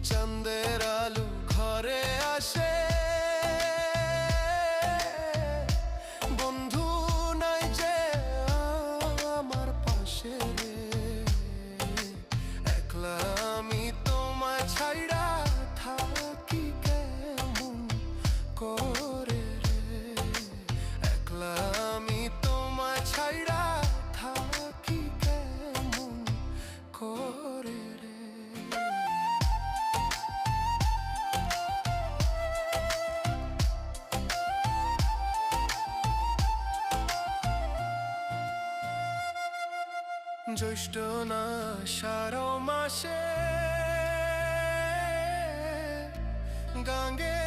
চাঁদের আলো ঘরে আসে, বন্ধু নাই যে আমার পাশে রে, একলা আমি তোমায় ছাইড়া থাকি কেমন করে রে, একলা আমি তোমায় ছাইড়া থাকি কেমন করে রে। জ্যৈষ্ঠ না আষাঢ় মাসে গাঙ্গে